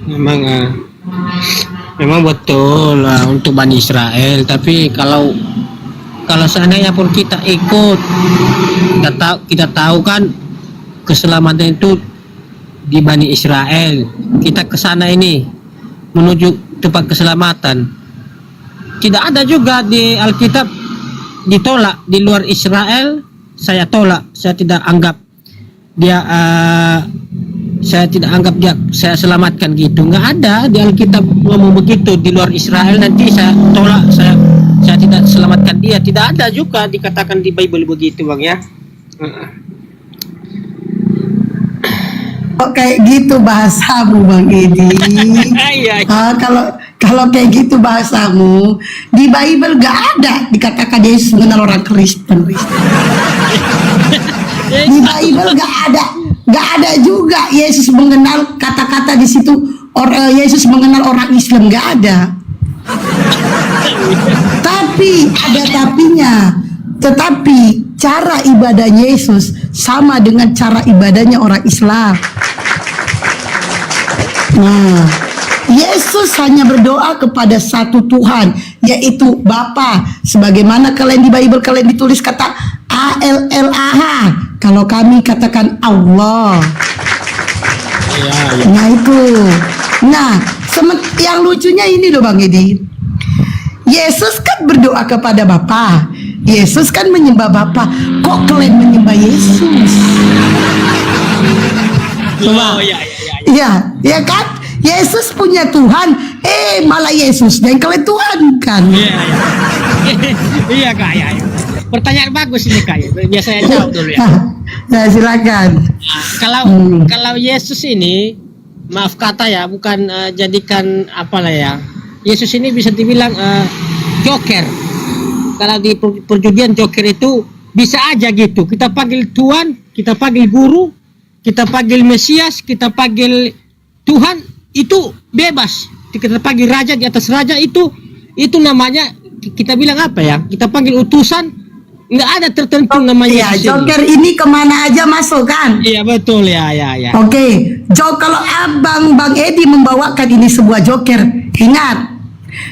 Memang memang betul untuk Bani Israel. Tapi kalau kalau seandainya pun kita ikut, kita tahu kan keselamatan itu di Bani Israel. Kita ke sana ini menuju tempat keselamatan. Tidak ada juga di Alkitab ditolak di luar Israel. Saya tolak, saya tidak anggap dia saya tidak anggap dia saya selamatkan gitu. Nggak ada di Alkitab ngomong begitu. Di luar Israel nanti saya tolak, saya tidak selamatkan dia. Tidak ada juga dikatakan di Bible begitu, Bang, ya. Kok kayak gitu bahasamu, Bang Edi? Iya. Kalau kayak gitu bahasamu, di Bible gak ada dikatakan Yesus mengenal orang Kristen. Di Bible gak ada juga Yesus mengenal kata-kata di situ. Yesus mengenal orang Islam, gak ada. Tapi ada tapinya. Tetapi cara ibadah Yesus sama dengan cara ibadahnya orang Islam. Nah, Yesus hanya berdoa kepada satu Tuhan, yaitu Bapa. Sebagaimana kalian di Bible kalian ditulis kata ALLAH. Kalau kami katakan Allah. Ya. Nah itu. Nah, yang lucunya ini loh Bang Edi. Yesus kan berdoa kepada Bapa. Yesus kan menyembah Bapa. Kok kalian menyembah Yesus? Oh, ya. Ya kan? Yesus punya Tuhan, malah Yesus dan kalian Tuhan kan? Iya Kak, ya. Pertanyaan bagus ini Kak. Biar saya jawab dulu ya. Nah, silakan. Kalau Yesus ini, maaf kata ya, bukan jadikan apalah ya. Yesus ini bisa dibilang joker. Kalau di perjudian joker itu bisa aja gitu. Kita panggil Tuhan, kita panggil guru, kita panggil Mesias, kita panggil Tuhan, itu bebas. Kita panggil raja di atas raja, itu namanya kita bilang apa ya? Kita panggil utusan, nggak ada tertentu namanya. Iya, joker ini kemana aja masuk kan? Iya betul ya. Oke, kalau Bang Edi membawakan ini sebuah joker, ingat,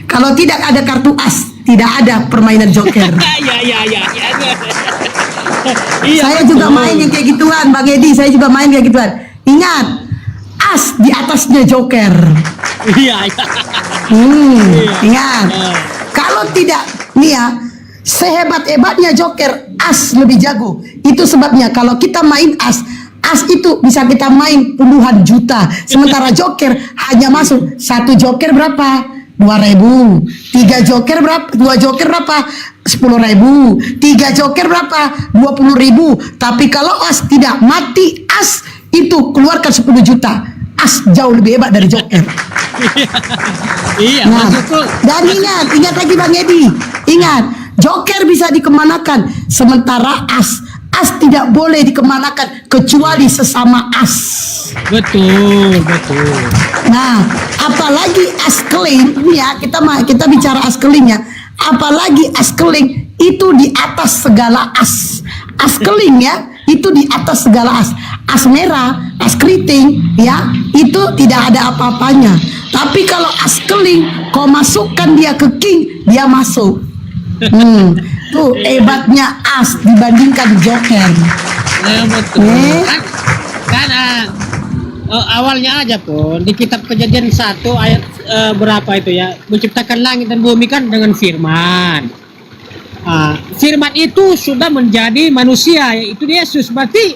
kalau tidak ada kartu as, tidak ada permainan joker. Iya. Saya juga main yang kayak gituan, Bang Edi. Saya juga main kayak gituan. Ingat, as di atasnya joker. Iya. Ingat. Kalau tidak, nih ya, sehebat-hebatnya joker, as lebih jago. Itu sebabnya kalau kita main as itu bisa kita main puluhan juta. Sementara joker hanya masuk satu joker berapa? 2.000. 3 joker berapa? 2 joker berapa? 10.000. 3 joker berapa? 20.000. Tapi kalau as tidak mati as itu keluarkan 10 juta. As jauh lebih hebat dari joker. Iya, Nah, maksudku. dan ingat lagi Bang Edi. Ingat, joker bisa dikemanakan, sementara as tidak boleh dikemanakan kecuali sesama as. Betul. Nah, apalagi as keling ya, kita bicara as keling ya. Apalagi as keling itu di atas segala as. As keling ya, itu di atas segala as. As merah, as keriting ya, itu tidak ada apa-apanya. Tapi kalau as keling, kau masukkan dia ke king, dia masuk. Tuh hebatnya as dibandingkan joker. Betul. Kan awalnya aja pun di kitab Kejadian 1 ayat berapa itu ya, menciptakan langit dan bumi kan dengan firman. Firman itu sudah menjadi manusia, yaitu Yesus. Berarti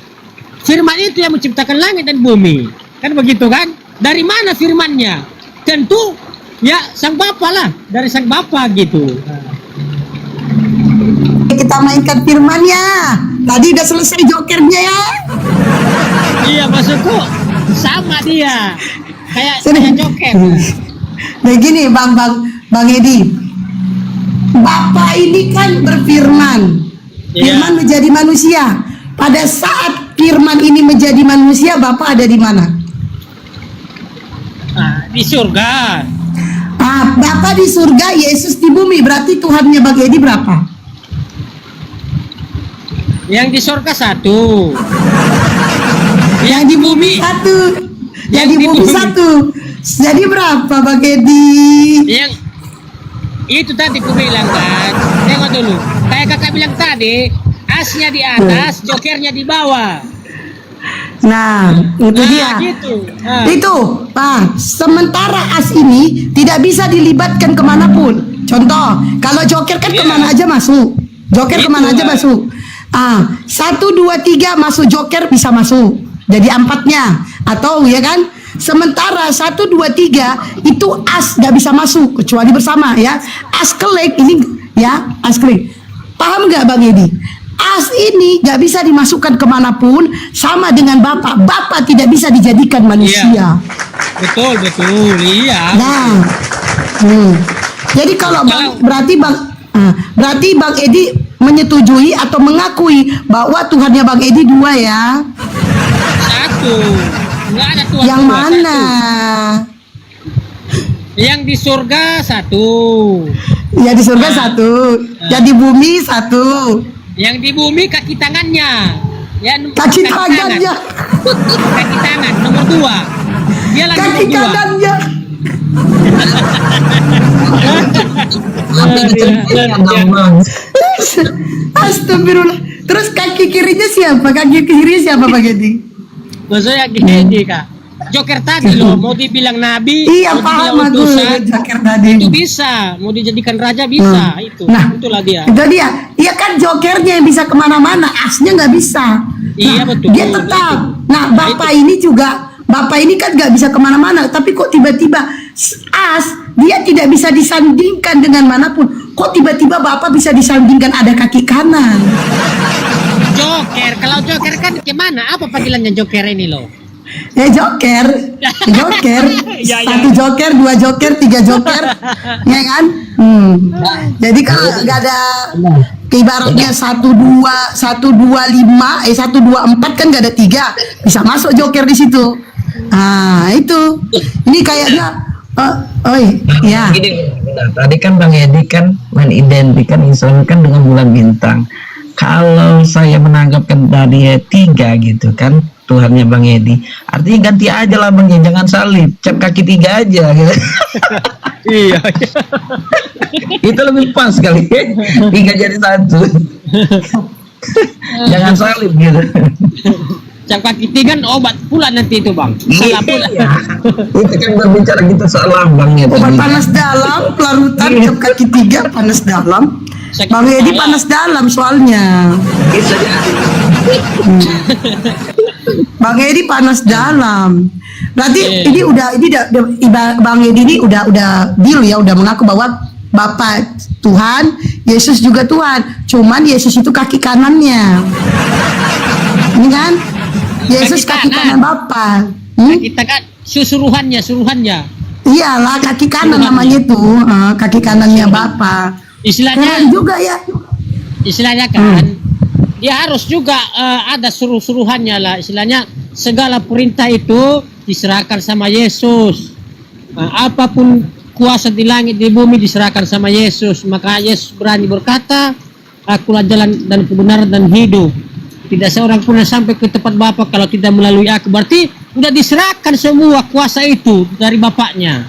firman itu yang menciptakan langit dan bumi, kan begitu kan? Dari mana firmannya? Tentu ya sang Bapa lah, dari sang Bapa gitu. Kita mainkan firmannya. Tadi udah selesai jokernya ya. Iya, maksudku sama dia. Kayak joker. Nah gini Bang Edi. Bapa ini kan berfirman. Firman menjadi manusia. Pada saat firman ini menjadi manusia, Bapa ada di mana? Di surga. Bapa di surga, Yesus di bumi. Berarti Tuhannya Bang Edi berapa? Yang di surga 1. Yang di bumi 1. Jadi Yang bumi dibumi. satu. Jadi berapa Bang Edi? Yang itu tadi ku bilang kan, tengok dulu. Kayak kakak bilang tadi, asnya di atas, jokernya di bawah. Nah, itu dia. Gitu. Nah. Itu, Pak. Sementara as ini tidak bisa dilibatkan kemanapun. Contoh, kalau joker kan Iya. kemana aja masuk. Joker Itu, kemana aja Pak. masuk. 1, 2, 3 masuk joker bisa masuk. Jadi 4-nya. Atau ya kan? Sementara 1, 2, 3 itu as nggak bisa masuk kecuali bersama ya. As kelek ini ya, as kelek. Paham nggak Bang Edi? As ini nggak bisa dimasukkan kemanapun, sama dengan Bapak. Bapak tidak bisa dijadikan manusia. Betul, iya. Nah, jadi kalau berarti Bang Edi menyetujui atau mengakui bahwa Tuhannya Bang Edi 2 ya. Satu. Enggak ada Tuhan Yang dua, mana? satu. Yang di surga satu. Ya di surga satu, ya di bumi satu. Yang di bumi kaki tangannya. Ya, Kaki tangannya, Kaki tangan nomor 2. Dia lagi kaki nomor 2. kanannya. Astagfirullah. Terus kaki kirinya siapa? Kaki kiri siapa Bang Edi? Maksudnya gini Kak. Joker tadi loh, mau dibilang nabi, Iya mau paham dibilang aku utusan, joker tadi. itu bisa, mau dijadikan raja bisa, itu. Nah, Itulah dia. Itu dia. Iya kan jokernya yang bisa kemana-mana, asnya nggak bisa. Iya, Nah, betul. dia tetap. Nah, bapak ini juga, bapak ini kan nggak bisa kemana-mana, tapi kok tiba-tiba as dia tidak bisa disandingkan dengan manapun. Kok tiba-tiba bapak bisa disandingkan ada kaki kanan? Joker, kalau Joker kan gimana? Apa panggilannya Joker ini loh? Ya joker, joker, Ya, ya. 1 joker, 2 joker, 3 joker, ya kan? Jadi kalau nggak ada ibaratnya 1, 2, 1, 2, 5, 1, 2, 4 kan nggak ada 3, bisa masuk joker di situ. Itu, ini kayaknya, ya. Gini, benar. Tadi kan Bang Edi kan mengidentikan Islam kan dengan bulan bintang. Kalau saya menanggapkan tadi 3 gitu kan, Tuhannya Bang Edi, artinya ganti aja lah Bang Edi, jangan salib, cap kaki 3 aja gitu. Iya. Itu lebih pas kali, 3 jadi 1. Jangan salib gitu. Cap kaki 3 obat pula nanti itu Bang. Salah pula. Iya. Itu kan berbicara kita soal lambang ya. Obat tadi. panas dalam, pelarutan, cap kaki 3, panas dalam. Bang Edi panas dalam soalnya. Bisa jadi. Bang Edi panas dalam. Berarti Iya. Bang Edi ini udah deal ya, udah mengaku bahwa Bapak Tuhan, Yesus juga Tuhan. Cuman Yesus itu kaki kanannya. Ini kan? Yesus kaki kanan Bapak. Kita kan suruhannya. Iyalah kaki kanan namanya itu, kaki kanannya Bapak. Istilahnya Keren juga ya. kan dia harus juga ada suruhannya lah, istilahnya segala perintah itu diserahkan sama Yesus. Apapun kuasa di langit di bumi diserahkan sama Yesus, maka Yesus berani berkata, akulah jalan dan kebenaran dan hidup, tidak seorang pun yang sampai ke tempat Bapa kalau tidak melalui aku. Berarti udah diserahkan semua kuasa itu dari Bapaknya.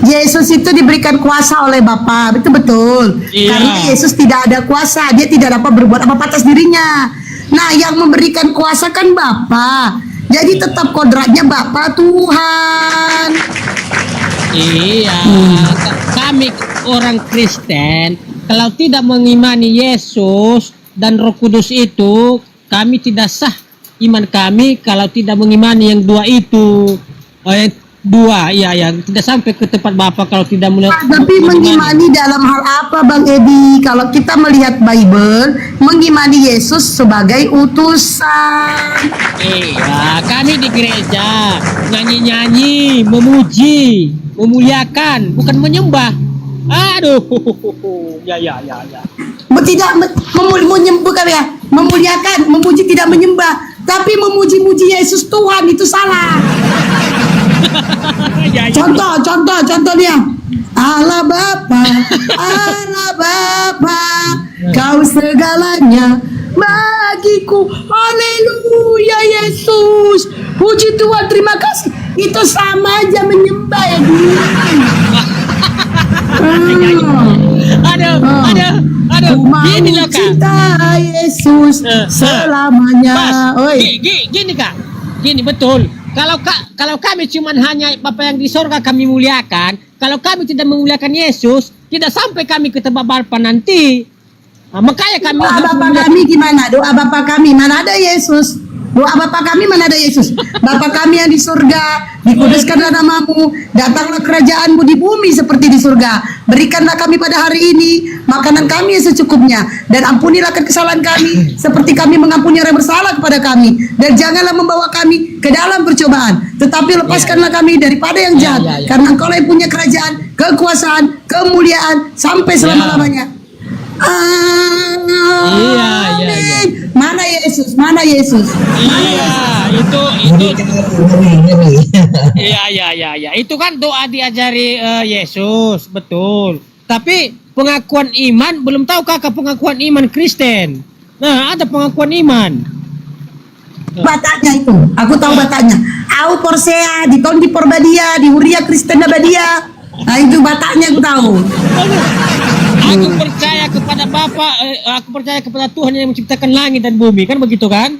Yesus itu diberikan kuasa oleh Bapa, itu betul. Iya. Karena Yesus tidak ada kuasa, dia tidak dapat berbuat apa-apa atas dirinya. Nah, yang memberikan kuasa kan Bapa. Jadi tetap kodratnya Bapa Tuhan. Iya, kami orang Kristen kalau tidak mengimani Yesus dan Roh Kudus itu, kami tidak sah iman kami kalau tidak mengimani yang 2 itu. Yang 2, iya, tidak sampai ke tempat Bapa kalau tidak mulai. Tapi mengimani dalam hal apa Bang Edi? Kalau kita melihat Bible, mengimani Yesus sebagai utusan. Iya, kami di gereja nyanyi-nyanyi, memuji, memuliakan, bukan menyembah. Aduh, ya. Tidak bukan ya, memuliakan, memuji tidak menyembah, tapi memuji-muji Yesus Tuhan itu salah. Ya. Contoh dia. Allah Bapa, kau segalanya bagiku. Haleluya. Yesus. Puji Tuhan, terima kasih. Itu sama aja menyembah ya. Aduh, gini loh Kak. Cinta Yesus selamanya. Oi. Gini Kak, gini betul. Kalau kami cuman hanya Bapa yang di sorga kami muliakan, kalau kami tidak memuliakan Yesus, tidak sampai kami ke tempat Bapa nanti. Nah, makanya kami Doa harus Bapa memuliakan. kami gimana? Doa Bapa kami mana ada Yesus? Doa Bapa kami mana ada Yesus? Bapa kami yang di surga, dikuduskanlah namamu, datanglah kerajaanmu di bumi seperti di surga. Berikanlah kami pada hari ini makanan kami yang secukupnya, dan ampunilah kesalahan kami seperti kami mengampuni orang yang bersalah kepada kami, dan janganlah membawa kami ke dalam percobaan, tetapi lepaskanlah kami daripada yang jahat, karena Engkau lah yang punya kerajaan, kekuasaan, kemuliaan sampai selama-lamanya. Amin. Mana Yesus? Mana Yesus? Iya, itu iya. Itu kan doa diajari Yesus, betul. Tapi pengakuan iman belum tahu kakak pengakuan iman Kristen. Nah, ada pengakuan iman. Bataknya itu, aku tahu bataknya. Au Porsea, di Tondi Porbadia, di Huria Kristen Badia. Nah itu bataknya aku tahu. Aku percaya kepada Bapa, aku percaya kepada Tuhan yang menciptakan langit dan bumi, kan begitu kan?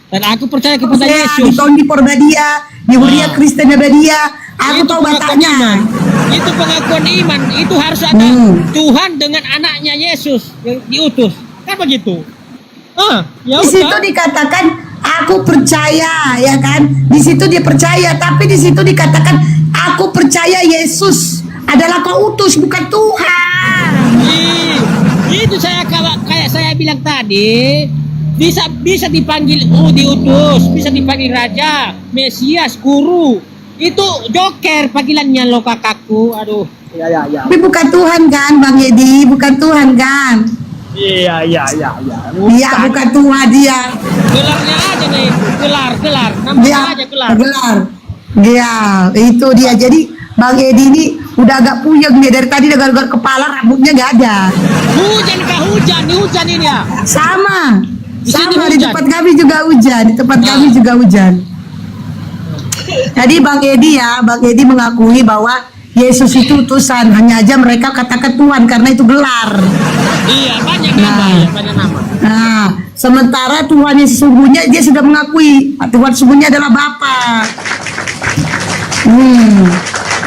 Dan aku percaya kepada Porsea, Yesus. di Tondi Porbadia, di Huria Kristen Badia. Aku tahu bataknya. Itu pengakuan iman. Itu harus ada Tuhan dengan anaknya Yesus yang diutus. Kan begitu? Ya Di situ udah. dikatakan aku percaya, ya kan? Di situ dia percaya, tapi di situ dikatakan aku percaya Yesus adalah kau utus, bukan Tuhan. Itu saya kayak saya bilang tadi, bisa dipanggil diutus, bisa dipanggil raja, Mesias, guru. Itu joker panggilannya loh kakakku. Aduh. Ya. Tapi bukan Tuhan kan, Bang Edi, bukan Tuhan kan? Iya. Iya, bukan Tuhan dia. Gelarnya aja nih, gelar. Dia Namanya aja gelar. gelar. Iya, itu dia. Jadi Bang Edi ini udah agak puyeng nih dari tadi, gara-gara kepala rambutnya nggak ada. Hujan ini ya. Sama Di sini di hujan. tempat kami juga hujan, di tempat kami juga hujan. Jadi Bang Edi mengakui bahwa Yesus itu utusan, hanya aja mereka katakan Tuhan karena itu gelar. Iya, banyak nama. Nah, sementara Tuhan yang sesungguhnya dia sudah mengakui Tuhan sesungguhnya adalah Bapa.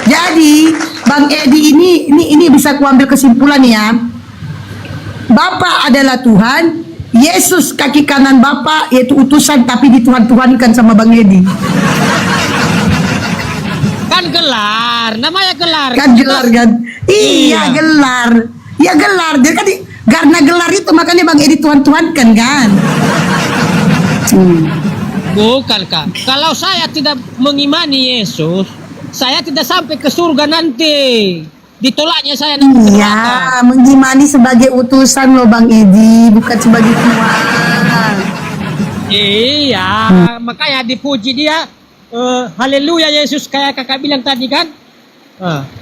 Jadi Bang Edi ini bisa kuambil kesimpulan ya. Bapa adalah Tuhan, Yesus kaki kanan Bapa yaitu utusan, tapi dituhan-tuhankan sama Bang Edi. Kan gelar, namanya gelar. Kan gelar kan? Iya, gelar. Ya gelar. Dia kan karena gelar itu makanya Bang Edi tuhan-tuhankan kan. Bukan Kak. Kalau saya tidak mengimani Yesus, saya tidak sampai ke surga nanti. Ditolaknya saya nanti ke neraka. Iya, mengimani sebagai utusan loh Bang Edi, bukan sebagai Tuhan. Iya, makanya dipuji dia. Haleluya Yesus, kayak kakak bilang tadi kan.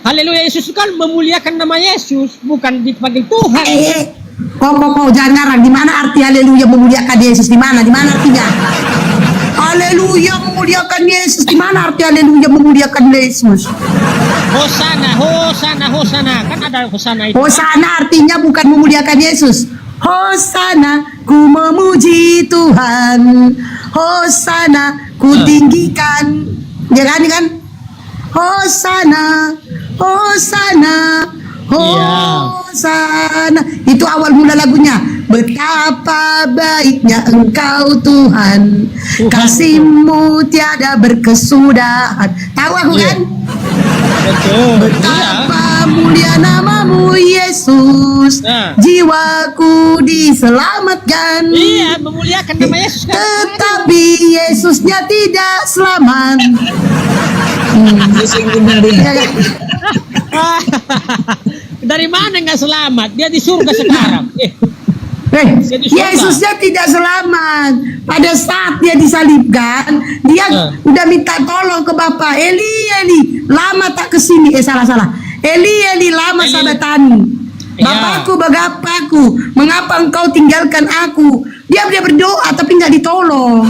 Haleluya Yesus kan memuliakan nama Yesus, bukan dipanggil Tuhan. Kok jangan ngarang. Di mana arti haleluya memuliakan Yesus? Di mana artinya? Haleluya memuliakan Yesus. Di mana arti haleluya memuliakan Yesus? Hosana. Kan ada Hosana itu. Hosana artinya bukan memuliakan Yesus. Hosana, ku memuji Tuhan. Hosana, ku tinggikan. Ya kan? Hosana. Hosana. Itu awal mula lagunya. Betapa baiknya Engkau Tuhan, kasih-Mu tiada berkesudahan. Tahu aku kan? Betul. Betapa mulia namamu Yesus, jiwaku diselamatkan. Iya, memuliakan nama Yesus kan. Tetapi Yesusnya tidak selamat. Dari mana nggak selamat? Dia di surga sekarang. Yesusnya tidak selamat. Pada saat dia disalibkan, dia udah minta tolong ke Bapa. Eli, lama tak kesini. Salah. Eli, lama sabatani. Bapakku, bagapaku, mengapa engkau tinggalkan aku? Dia berdoa tapi nggak ditolong.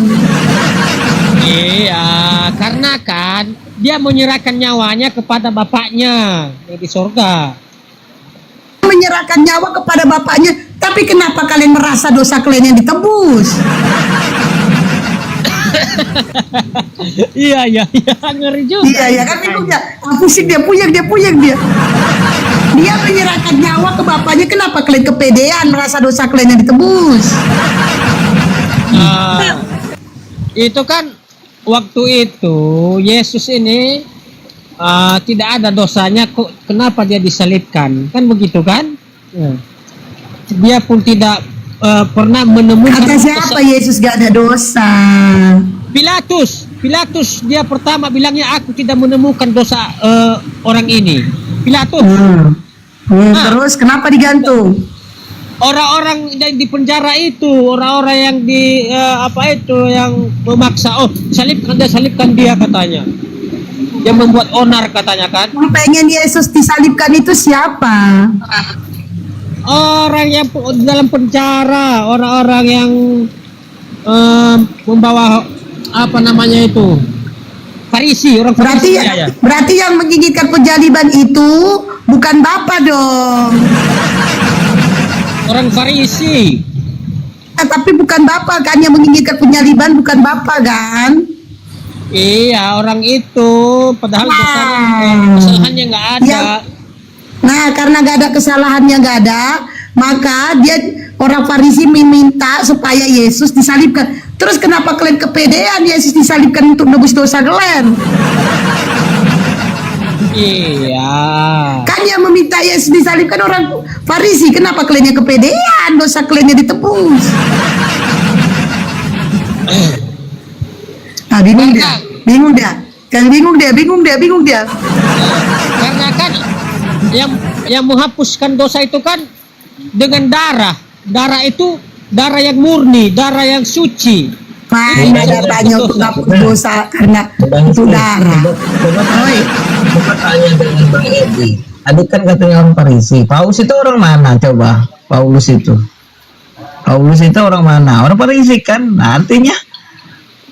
dia menyerahkan nyawanya kepada bapaknya yang di sorga. Menyerahkan nyawa kepada bapaknya, tapi kenapa kalian merasa dosa kalian yang ditebus? Iya, ngeri juga. Iya kan bingung ya. Pusing dia, puyeng dia. Dia menyerahkan nyawa ke bapaknya, kenapa kalian kepedean merasa dosa kalian yang ditebus? Itu kan waktu itu Yesus ini tidak ada dosanya, kok kenapa dia disalibkan? Kan begitu kan? Ya. Dia pun tidak pernah menemukan. Kata siapa Yesus gak ada dosa? Pilatus dia pertama bilangnya, aku tidak menemukan dosa orang ini. Pilatus. Terus kenapa digantung? Orang-orang yang di penjara itu, orang-orang yang di yang memaksa, salibkan dia katanya. Dia membuat onar katanya kan. Yang pengen Yesus disalibkan itu siapa? Orang yang di dalam penjara, orang-orang yang membawa apa namanya itu, Farisi, orang Farisi. Berarti yang menggigitkan penjaliban itu bukan Bapak dong. Orang Farisi. Tapi bukan Bapak kan yang menggigitkan penjaliban, bukan Bapak kan? Iya, orang itu padahal kesalahannya nggak ada. Nah, karena nggak ada kesalahannya nggak ada, maka dia orang Farisi meminta supaya Yesus disalibkan. Terus kenapa kalian kepedean Yesus disalibkan untuk nebus dosa kalian? Iya. Kan yang meminta Yesus disalibkan orang Farisi. Kenapa kalian yang kepedean dosa kalian yang ditebus? Bingung dia. Karena kan yang menghapuskan dosa itu kan dengan darah. Darah itu darah yang murni, darah yang suci. Mana darahnya untuk hapus dosa karena itu darah. Coba tanya dengan Bang Edi. Adik kan katanya orang Farisi. Paulus itu orang mana coba? Paulus itu orang mana? Orang Farisi kan. Nah, artinya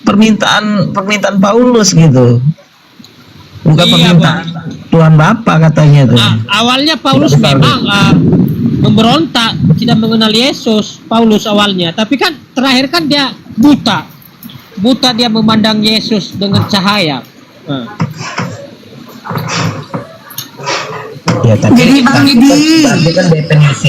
permintaan Paulus gitu. Bukan permintaan Tuhan Bapa katanya tuh. Awalnya Paulus memang memberontak, tidak mengenal Yesus. Paulus awalnya, tapi kan terakhir kan dia buta dia memandang Yesus dengan cahaya. Ya, tapi Jadi Bang Edi, kan definisi